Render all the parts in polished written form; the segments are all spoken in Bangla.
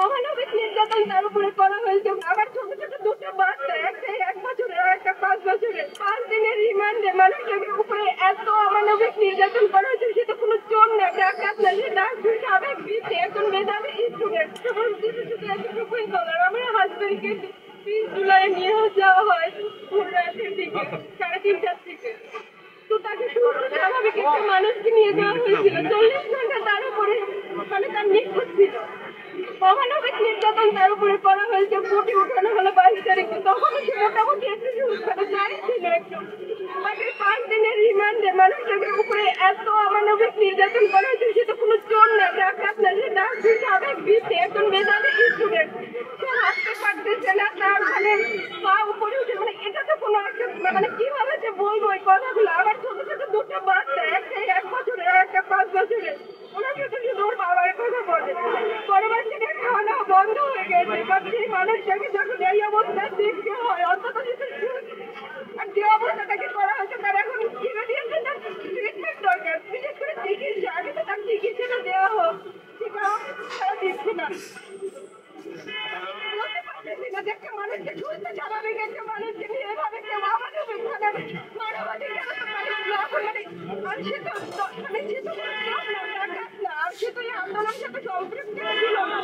অমানবিক নির্যাতন তার উপরে করা হয়েছে। আমার ছোট ছোট দুটো বাচ্চা, একটা 1 বছরের আর একটা 5 বছরের, 5 দিনের রিমান্ডে মানুষের উপরে এত অমানবিক নির্যাতন করা হয়েছে। সে তো কোনো চোর না, ডাকাত না, সে ডাক্তার, সাবেক বিসি, একজন মেধাবী স্টুডেন্ট। শুধু এতটুকুই বলার, আমার হাজবেন্ডকে 30 জুলাই নিয়ে যাওয়া হয় ভোর রাতের দিকে, 3:30টার দিকে। তো তাকে সুস্থ স্বাভাবিক একটা মানুষকে নিয়ে যাওয়া হয়েছিল। 40 ঘন্টা তার উপরে তার নিখোঁজ ছিল। অমানবিক নির্যাতন তার উপরে করা হয়েছে। ফুটে উঠানো হলো 22 তারিখে। তখন সে মোটামুটি একটু যাই ছিল একটু। তাকে 5 দিনের রিমান্ডে মানুষের উপরে এত অমানবিক নির্যাতন করা হয়েছে। সে তো কোনো চোর না, ডাকাত না, সে ডাক্তার, সাবেক বিসি, একজন মেধাবী স্টুডেন্ট। সে হাঁটতে পারতেছে না, তার পা উপরে উঠে, এটা তো কোনো একটা কিভাবে যে বলবো এই কথাগুলো। আমার ছোট ছোট দুটো বাচ্চা, একটা 1 বছরের আর একটা 5 বছরের, ওনার সাথে শুধু ওর বাবার কথা বলে। পরবর্তী খাওয়া বন্ধ হয়ে গেছে। সেই মানুষটাকে যখন এই অবস্থায় দেখতে হয়, অন্তত আর যে অবস্থাটাকে করা হয়েছে, তার এখন ইমিডিয়েটলি তার ট্রিটমেন্ট দরকার। বিশেষ করে চিকিৎসা, আগে তো তার চিকিৎসাটা দেওয়া হোক, সেটাও তারা দিচ্ছে না। বলতে পারতেছি না যে একটা মানুষকে সুস্থ স্বাভাবিক একটা মানুষকে নিয়ে এভাবে কেউ অমানবিক মানবাধিকার আর সে তো ডাকাত না, আর সে তো এই আন্দোলনের সাথে সম্পৃক্ত ছিল না।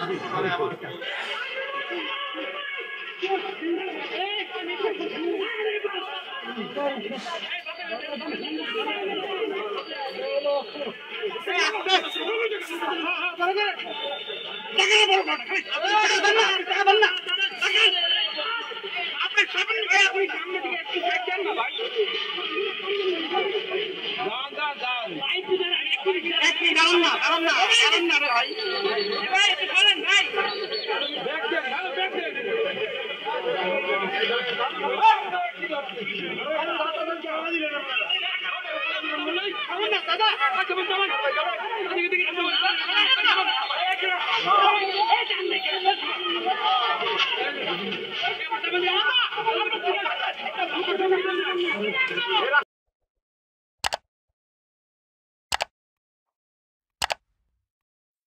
দাদা